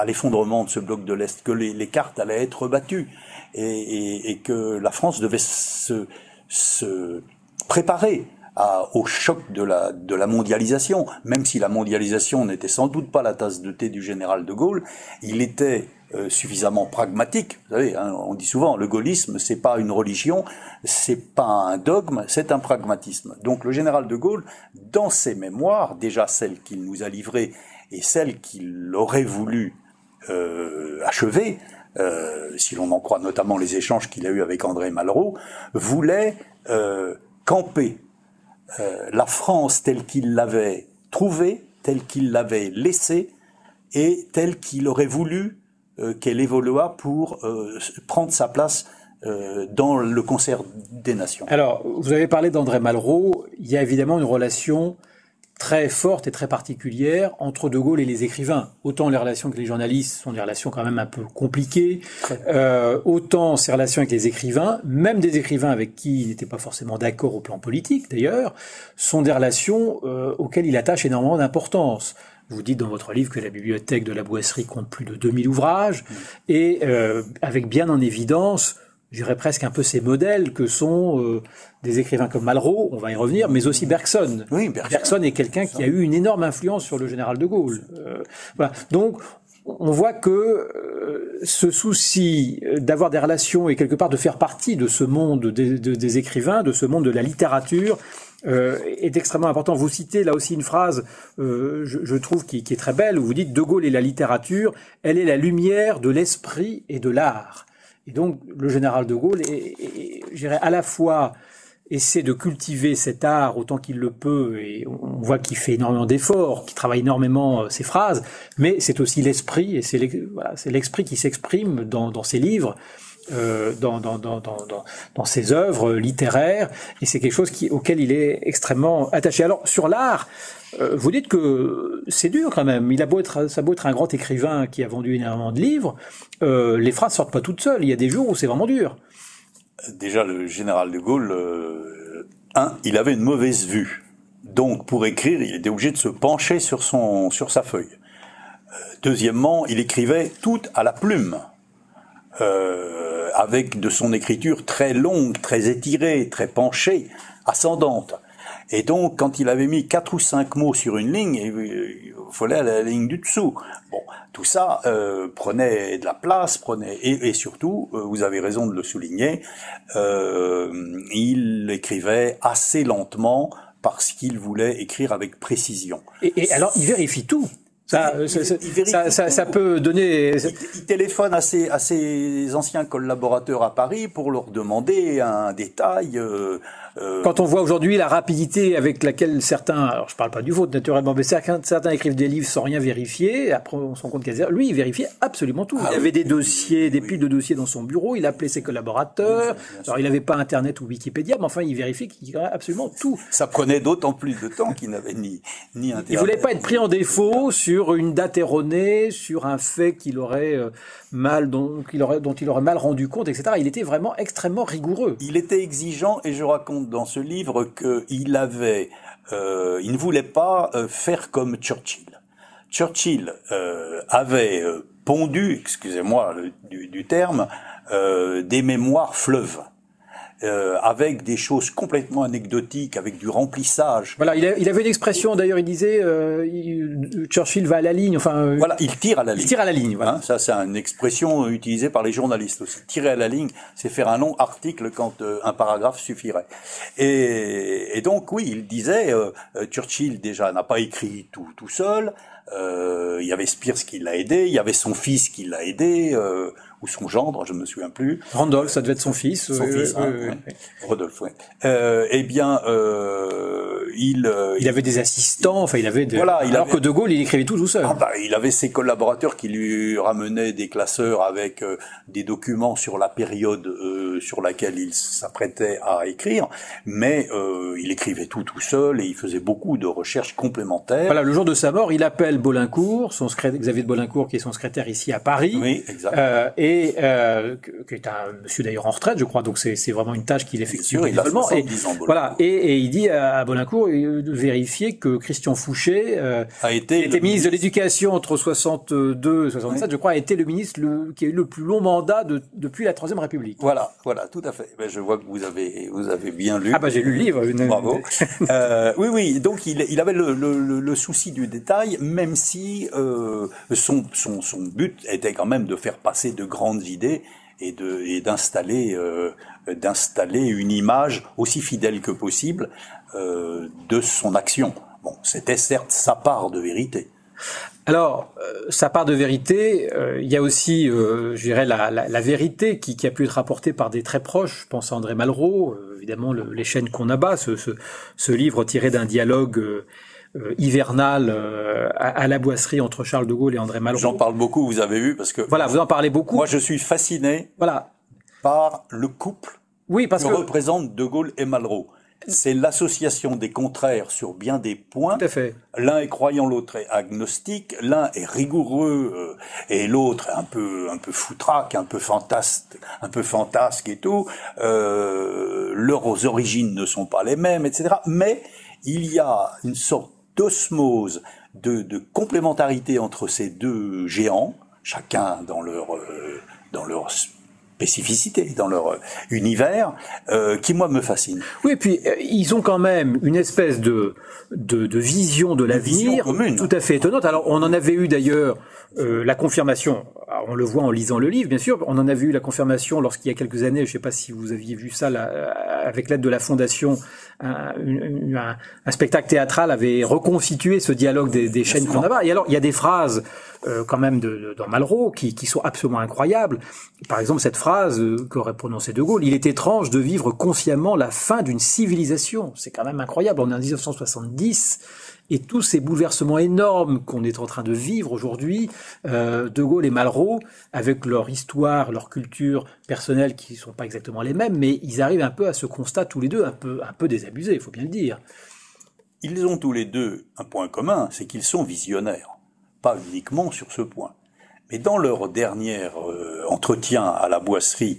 l'effondrement de ce bloc de l'Est, que les cartes allaient être battues et que la France devait se préparer au choc de la mondialisation. Même si la mondialisation n'était sans doute pas la tasse de thé du général de Gaulle, il était suffisamment pragmatique. Vous savez, hein, on dit souvent, le gaullisme, c'est pas une religion, c'est pas un dogme, c'est un pragmatisme. Donc le général de Gaulle, dans ses mémoires, déjà celles qu'il nous a livrées et celles qu'il aurait voulu achever, si l'on en croit notamment les échanges qu'il a eus avec André Malraux, voulait camper la France telle qu'il l'avait trouvée, telle qu'il l'avait laissée et telle qu'il aurait voulu qu'elle évoluât pour prendre sa place dans le concert des nations. Alors, vous avez parlé d'André Malraux. Il y a évidemment une relation très forte et très particulière entre De Gaulle et les écrivains. Autant les relations avec les journalistes sont des relations quand même un peu compliquées, autant ces relations avec les écrivains, même des écrivains avec qui il n'était pas forcément d'accord au plan politique d'ailleurs, sont des relations auxquelles il attache énormément d'importance. Vous dites dans votre livre que la bibliothèque de la Boisserie compte plus de 2000 ouvrages, et avec bien en évidence, je dirais presque un peu ces modèles que sont des écrivains comme Malraux, on va y revenir, mais aussi Bergson. Oui, Bergson est quelqu'un qui a eu une énorme influence sur le général de Gaulle. Voilà. Donc, on voit que ce souci d'avoir des relations et quelque part de faire partie de ce monde des écrivains, de ce monde de la littérature, est extrêmement important. Vous citez là aussi une phrase, je trouve, qui est très belle, où vous dites « De Gaulle et la littérature, elle est la lumière de l'esprit et de l'art ». Et donc, le général de Gaulle, je dirais, à la fois essaie de cultiver cet art autant qu'il le peut, et on voit qu'il fait énormément d'efforts, qu'il travaille énormément ses phrases, mais c'est aussi l'esprit, et c'est l'esprit qui s'exprime dans ses livres. dans ses œuvres littéraires, et c'est quelque chose auquel il est extrêmement attaché. Alors sur l'art, vous dites que c'est dur quand même. Ça a beau être un grand écrivain qui a vendu énormément de livres, les phrases sortent pas toutes seules. Il y a des jours où c'est vraiment dur. Déjà, le général de Gaulle, il avait une mauvaise vue. Donc, pour écrire, il était obligé de se pencher sur sa feuille. Deuxièmement, il écrivait tout à la plume. Avec de son écriture très longue, très étirée, très penchée, ascendante. Et donc, quand il avait mis 4 ou 5 mots sur une ligne, il fallait aller à la ligne du dessous. Bon, tout ça prenait de la place, et surtout, vous avez raison de le souligner, il écrivait assez lentement parce qu'il voulait écrire avec précision. Et alors, il vérifie tout. Ça peut donner. Il téléphone à ses anciens collaborateurs à Paris pour leur demander un détail. Quand on voit aujourd'hui la rapidité avec laquelle certains, alors je parle pas du vôtre naturellement, mais certains écrivent des livres sans rien vérifier, après on se rend compte qu'il lui, il vérifiait absolument tout. Il avait des dossiers, des piles de dossiers dans son bureau, il appelait ses collaborateurs, alors il n'avait pas Internet ou Wikipédia, mais enfin il vérifiait qu'il écrivait absolument tout. Ça prenait d'autant plus de temps qu'il n'avait ni Internet. Il voulait pas être pris en défaut sur une date erronée, sur un fait qu'il aurait dont il aurait mal rendu compte, etc. Il était vraiment extrêmement rigoureux. Il était exigeant, et je raconte dans ce livre qu'il ne voulait pas faire comme Churchill. Churchill avait pondu, excusez-moi du terme, des mémoires fleuves. Avec des choses complètement anecdotiques, avec du remplissage. Voilà, il avait une expression, d'ailleurs, il disait Churchill va à la ligne, enfin... Voilà, il tire à la ligne. Il tire à la ligne, voilà. Ça, c'est une expression utilisée par les journalistes aussi. Tirer à la ligne, c'est faire un long article quand un paragraphe suffirait. Et donc, oui, il disait, Churchill, déjà, n'a pas écrit tout seul, il y avait Spears qui l'a aidé, il y avait son fils qui l'a aidé, ou son gendre, je ne me souviens plus. Randolph, ça devait être son fils. Rodolphe, oui. Il avait des assistants, enfin il avait alors que De Gaulle, il écrivait tout seul. Il avait ses collaborateurs qui lui ramenaient des classeurs avec des documents sur la période sur laquelle il s'apprêtait à écrire, mais il écrivait tout seul et il faisait beaucoup de recherches complémentaires. Voilà, le jour de sa mort, il appelle Bolincourt, Xavier de Bolincourt, qui est son secrétaire ici à Paris. Oui, exact. Qui est un monsieur d'ailleurs en retraite, je crois, donc c'est vraiment une tâche qu'il effectue bénévolement. Voilà, et il dit à Bolincourt de vérifier que Christian Fouché qui était ministre de l'Éducation entre 62 et 67, je crois, a été le ministre qui a eu le plus long mandat depuis la Troisième République. Voilà, tout à fait. Je vois que vous avez bien lu. J'ai lu le livre. Bravo. Oui, donc il avait le souci du détail, même si son but était quand même de faire passer de grandes idées et d'installer une image aussi fidèle que possible de son action. Bon, c'était certes sa part de vérité. Alors, sa part de vérité, il y a aussi, je dirais, la vérité qui a pu être rapportée par des très proches. Je pense à André Malraux, évidemment, les chaînes qu'on abat, ce livre tiré d'un dialogue hivernal à la Boisserie entre Charles de Gaulle et André Malraux. J'en parle beaucoup, vous avez vu, parce que voilà, vous en parlez beaucoup. Moi, je suis fasciné par le couple que représentent de Gaulle et Malraux. C'est l'association des contraires sur bien des points. Tout à fait. L'un est croyant, l'autre est agnostique. L'un est rigoureux et l'autre un peu foutraque, un peu fantasque et tout. Leurs origines ne sont pas les mêmes, etc. Mais il y a une sorte d'osmose, de complémentarité entre ces deux géants, chacun dans leur spécificité, dans leur univers, qui moi me fascine. Oui, et puis ils ont quand même une espèce de vision de l'avenir tout à fait étonnante. Alors on en avait eu d'ailleurs la confirmation, on le voit en lisant le livre bien sûr, on en avait eu la confirmation lorsqu'il y a quelques années, je ne sais pas si vous aviez vu ça là, avec l'aide de la Fondation, un spectacle théâtral avait reconstitué ce dialogue des chaînes qu'on a. Et alors il y a des phrases quand même dans Malraux qui sont absolument incroyables. Par exemple cette phrase qu'aurait prononcée De Gaulle: il est étrange de vivre consciemment la fin d'une civilisation. C'est quand même incroyable, on est en 1970 et et tous ces bouleversements énormes qu'on est en train de vivre aujourd'hui, De Gaulle et Malraux, avec leur histoire, leur culture personnelle qui sont pas exactement les mêmes, mais ils arrivent un peu à ce constat tous les deux, un peu désabusés, il faut bien le dire. Ils ont tous les deux un point commun, c'est qu'ils sont visionnaires. Pas uniquement sur ce point. Mais dans leur dernier entretien à la Boisserie,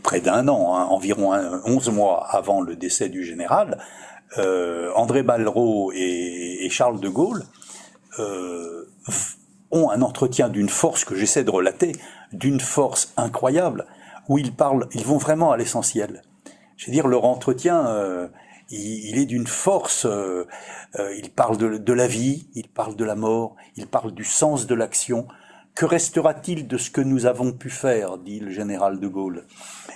près d'1 an, environ 11 mois avant le décès du général, André Malraux et Charles de Gaulle ont un entretien d'une force que j'essaie de relater, d'une force incroyable, où ils vont vraiment à l'essentiel. Je veux dire, leur entretien, il est d'une force, ils parlent de la vie, ils parlent de la mort, ils parlent du sens de l'action. Que restera-t-il de ce que nous avons pu faire, dit le général de Gaulle.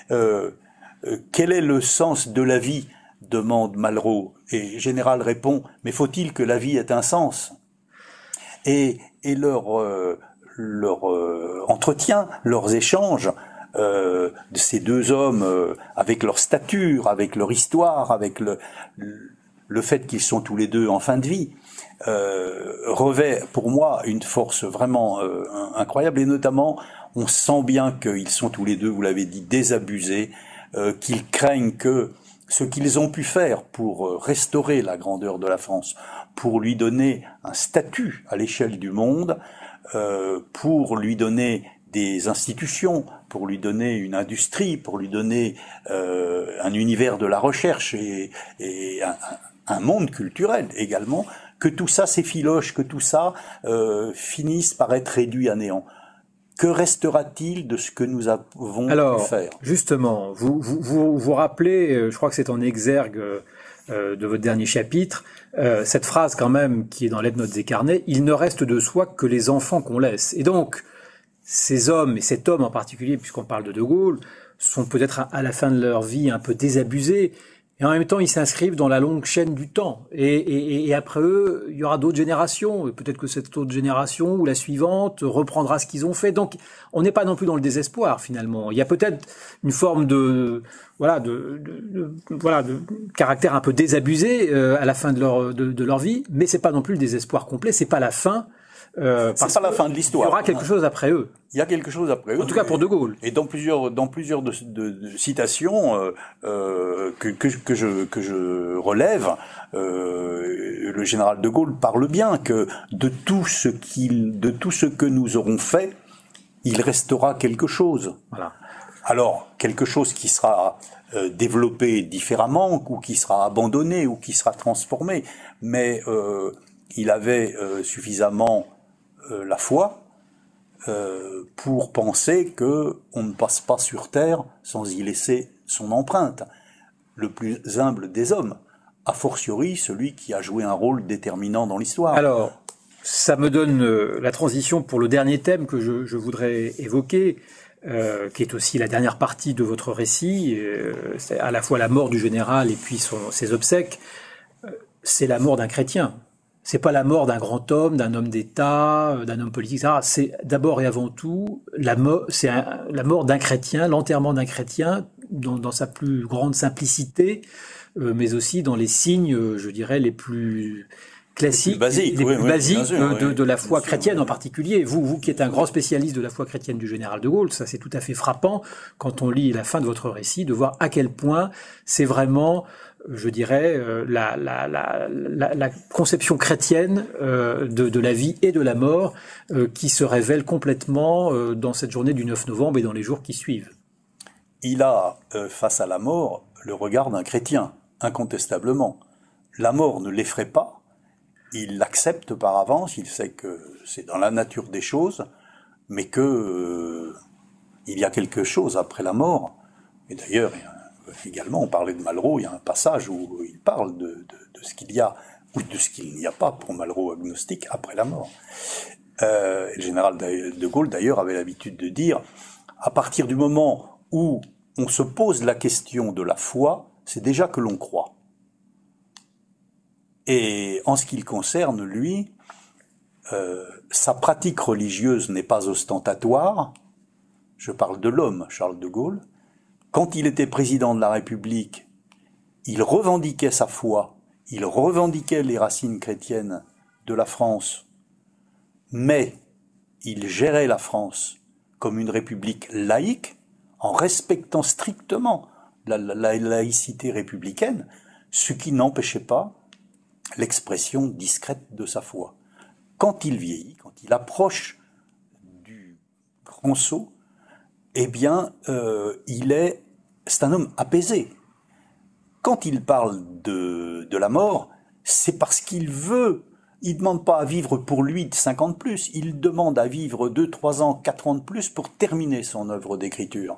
Quel est le sens de la vie, demande Malraux. Et le général répond, mais faut-il que la vie ait un sens? Et leur entretien, leurs échanges, de ces deux hommes, avec leur stature, avec leur histoire, avec le fait qu'ils sont tous les deux en fin de vie, revêt pour moi une force vraiment incroyable, et notamment on sent bien qu'ils sont tous les deux, vous l'avez dit, désabusés, qu'ils craignent que ce qu'ils ont pu faire pour restaurer la grandeur de la France, pour lui donner un statut à l'échelle du monde, pour lui donner des institutions, pour lui donner une industrie, pour lui donner un univers de la recherche et un monde culturel également, que tout ça s'effiloche, que tout ça finisse par être réduit à néant. Que restera-t-il de ce que nous avons pu faire? Justement, vous rappelez, je crois que c'est en exergue de votre dernier chapitre, cette phrase quand même qui est dans l'aide notes et carnets, il ne reste de soi que les enfants qu'on laisse. Et donc, ces hommes, et cet homme en particulier, puisqu'on parle de Gaulle, sont peut-être à la fin de leur vie un peu désabusés, et en même temps ils s'inscrivent dans la longue chaîne du temps. Et après eux, il y aura d'autres générations, et peut-être que cette autre génération ou la suivante reprendra ce qu'ils ont fait. Donc on n'est pas non plus dans le désespoir finalement. Il y a peut-être une forme de caractère un peu désabusé à la fin de leur vie, mais c'est pas non plus le désespoir complet, c'est pas la fin. C'est pas la fin de l'histoire. Il y aura quelque chose après eux. Il y a quelque chose après eux. En tout cas pour De Gaulle. Et dans plusieurs de citations que je relève, le général De Gaulle parle bien que de tout ce que nous aurons fait, il restera quelque chose. Voilà. Alors quelque chose qui sera développé différemment, ou qui sera abandonné, ou qui sera transformé, mais il avait suffisamment la foi pour penser que on ne passe pas sur terre sans y laisser son empreinte. Le plus humble des hommes, a fortiori celui qui a joué un rôle déterminant dans l'histoire. Alors, ça me donne la transition pour le dernier thème que je voudrais évoquer, qui est aussi la dernière partie de votre récit. C'est à la fois la mort du général et puis ses obsèques. C'est la mort d'un chrétien. C'est pas la mort d'un grand homme, d'un homme d'État, d'un homme politique, etc. C'est d'abord et avant tout la mort d'un chrétien, l'enterrement d'un chrétien dans sa plus grande simplicité, mais aussi dans les signes, je dirais, les plus classiques, les plus basiques de la foi chrétienne en particulier. Vous qui êtes un grand spécialiste de la foi chrétienne du général de Gaulle, ça c'est tout à fait frappant quand on lit la fin de votre récit, de voir à quel point c'est vraiment, je dirais, la conception chrétienne de la vie et de la mort qui se révèle complètement dans cette journée du 9 novembre et dans les jours qui suivent. Il a, face à la mort, le regard d'un chrétien, incontestablement. La mort ne l'effraie pas, il l'accepte par avance, il sait que c'est dans la nature des choses, mais que il y a quelque chose après la mort. Et d'ailleurs, également, on parlait de Malraux, il y a un passage où il parle de ce qu'il y a, ou de ce qu'il n'y a pas, pour Malraux agnostique, après la mort. Le général de Gaulle, d'ailleurs, avait l'habitude de dire, à partir du moment où on se pose la question de la foi, c'est déjà que l'on croit. Et en ce qui le concerne, lui, sa pratique religieuse n'est pas ostentatoire. Je parle de l'homme, Charles de Gaulle. Quand il était président de la République, il revendiquait sa foi, il revendiquait les racines chrétiennes de la France, mais il gérait la France comme une république laïque, en respectant strictement la laïcité républicaine, ce qui n'empêchait pas l'expression discrète de sa foi. Quand il vieillit, quand il approche du grand saut, eh bien, c'est un homme apaisé. Quand il parle de la mort, c'est parce qu'il veut. Il ne demande pas à vivre pour lui de 50 plus, il demande à vivre 2, 3 ans, 4 ans de plus pour terminer son œuvre d'écriture.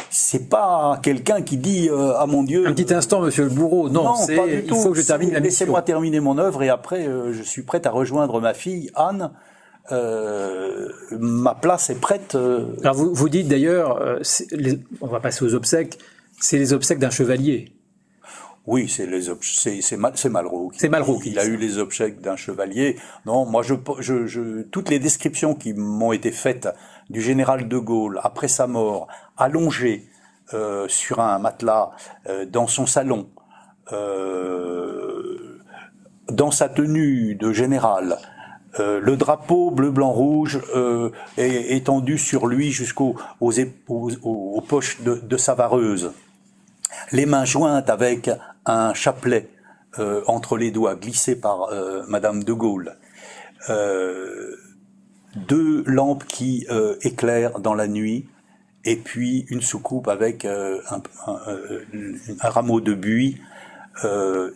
C'est pas quelqu'un qui dit ah mon Dieu. Un petit instant, Monsieur le Bourreau. Non, pas du tout. Il faut que je termine la mission. Laissez-moi terminer mon œuvre et après je suis prête à rejoindre ma fille Anne. Ma place est prête. Alors vous dites d'ailleurs, on va passer aux obsèques. C'est les obsèques d'un chevalier. Oui, c'est Malraux. C'est Malraux il a eu les obsèques d'un chevalier. Non, moi toutes les descriptions qui m'ont été faites du général de Gaulle après sa mort, allongé sur un matelas dans son salon, dans sa tenue de général, le drapeau bleu, blanc, rouge est étendu sur lui jusqu'aux poches de sa vareuse, les mains jointes avec un chapelet entre les doigts glissé par Madame de Gaulle, 2 lampes qui éclairent dans la nuit, et puis une soucoupe avec un rameau de buis.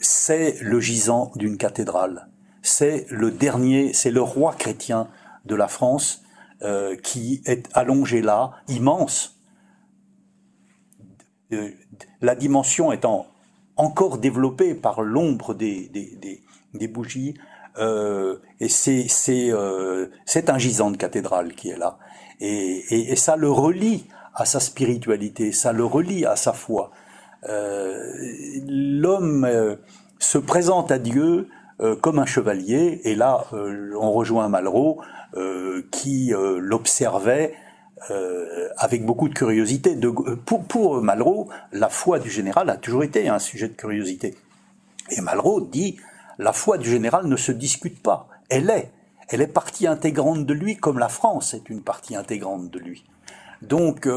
C'est le gisant d'une cathédrale. C'est le roi chrétien de la France qui est allongé là, immense. La dimension étant encore développée par l'ombre des bougies, et c'est un gisant de cathédrale qui est là, et ça le relie à sa spiritualité, ça le relie à sa foi. L'homme se présente à Dieu comme un chevalier, et là on rejoint Malraux qui l'observait avec beaucoup de curiosité. Pour Malraux, la foi du général a toujours été un sujet de curiosité. Et Malraux dit, la foi du général ne se discute pas. Elle est partie intégrante de lui, comme la France est une partie intégrante de lui. Donc,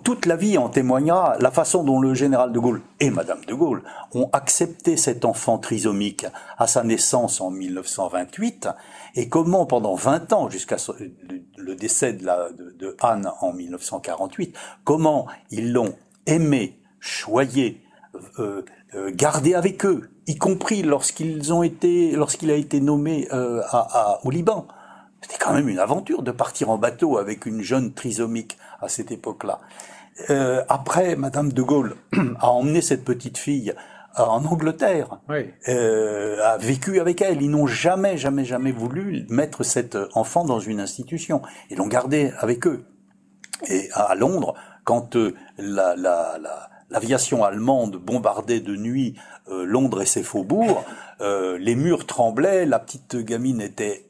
toute la vie en témoignera, la façon dont le général de Gaulle et Madame de Gaulle ont accepté cet enfant trisomique à sa naissance en 1928, et comment pendant 20 ans, jusqu'à le décès de Anne en 1948, comment ils l'ont aimé, choyé, gardé avec eux, y compris lorsqu'il a été nommé au Liban. C'était quand même une aventure de partir en bateau avec une jeune trisomique à cette époque-là. Après, Madame de Gaulle a emmené cette petite fille en Angleterre, oui. A vécu avec elle. Ils n'ont jamais voulu mettre cet enfant dans une institution. Ils l'ont gardé avec eux. Et à Londres, quand l'aviation allemande bombardait de nuit Londres et ses faubourgs, les murs tremblaient, la petite gamine était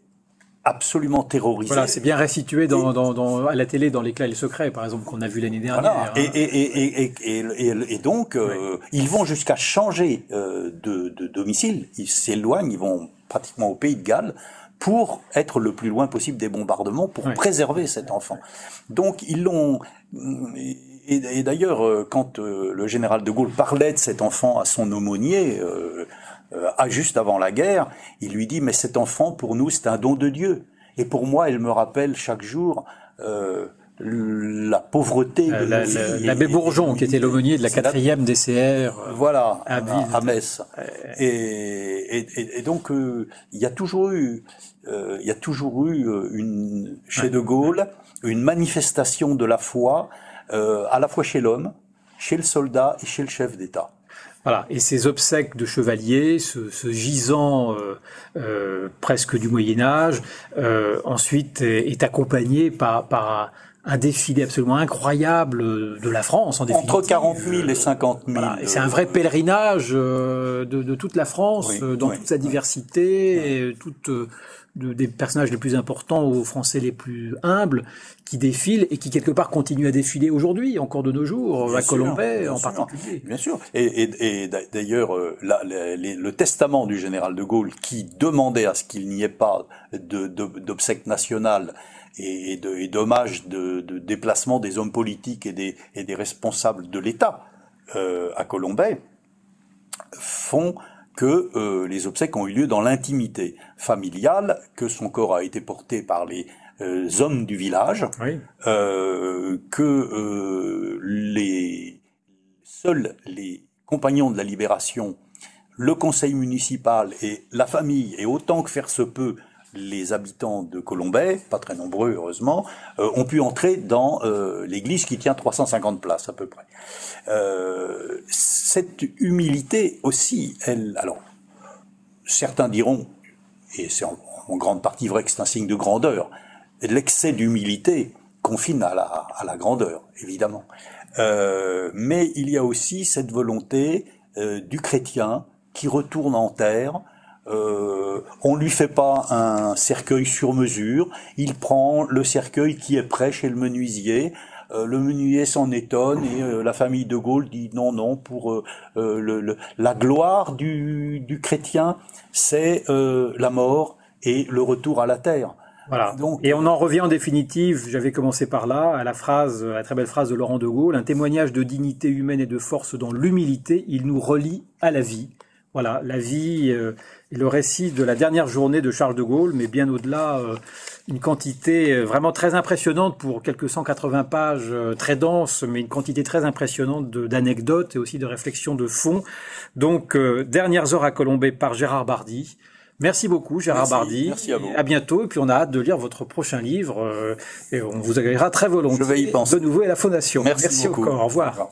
absolument terrorisée. Voilà, c'est bien restitué à la télé dans L'éclat et le secret, par exemple, qu'on a vu l'année dernière. Voilà. Et donc, oui. Ils vont jusqu'à changer de domicile. Ils s'éloignent, ils vont pratiquement au Pays de Galles pour être le plus loin possible des bombardements, pour préserver cet enfant. Donc, ils l'ont... Et d'ailleurs, quand le général de Gaulle parlait de cet enfant à son aumônier... juste avant la guerre, il lui dit « Mais cet enfant, pour nous, c'est un don de Dieu. Et pour moi, elle me rappelle chaque jour la pauvreté de nos vies. » L'abbé Bourgeon, qui était l'aumônier de la 4e DCR. Voilà, à Metz. Et donc, il y a toujours eu chez de Gaulle, une manifestation de la foi, à la fois chez l'homme, chez le soldat et chez le chef d'État. Voilà, et ces obsèques de chevaliers, ce gisant presque du Moyen Âge, ensuite est accompagné par un défilé absolument incroyable de la France, en définitive. Entre 40 000 et 50 000. Voilà. Et c'est un vrai pèlerinage de toute la France, dans toute sa diversité, et des personnages les plus importants aux Français les plus humbles, qui défilent et qui quelque part continuent à défiler aujourd'hui, encore de nos jours, à Colombey en particulier. Bien sûr. Et d'ailleurs, le testament du général de Gaulle, qui demandait à ce qu'il n'y ait pas d'obsèques nationales et d'hommage de déplacement des hommes politiques et des responsables de l'État à Colombey, font que les obsèques ont eu lieu dans l'intimité familiale, que son corps a été porté par les hommes du village, que seuls les compagnons de la Libération, le conseil municipal et la famille, et autant que faire se peut les habitants de Colombey, pas très nombreux heureusement, ont pu entrer dans l'église qui tient 350 places à peu près. Cette humilité aussi, alors certains diront, et c'est en grande partie vrai que c'est un signe de grandeur, l'excès d'humilité confine à la grandeur, évidemment. Mais il y a aussi cette volonté du chrétien qui retourne en terre. On lui fait pas un cercueil sur mesure, il prend le cercueil qui est prêt chez le menuisier. Le menuisier s'en étonne et la famille de Gaulle dit non, pour la gloire du chrétien, c'est la mort et le retour à la terre. Voilà. Donc, et on en revient en définitive, j'avais commencé par là, à la très belle phrase de Laurent de Gaulle, un témoignage de dignité humaine et de force dans l'humilité, il nous relie à la vie. Voilà, la vie et le récit de la dernière journée de Charles de Gaulle, mais bien au-delà, une quantité vraiment très impressionnante pour quelques 180 pages, très denses, mais une quantité très impressionnante d'anecdotes et aussi de réflexions de fond. Donc, Dernières heures à Colombey par Gérard Bardy. Merci beaucoup, Gérard Bardy. Merci à vous. À bientôt. Et puis, on a hâte de lire votre prochain livre. Et on vous accueillera très volontiers. Je vais y penser. De nouveau à la Fondation. Merci beaucoup. Encore. Au revoir.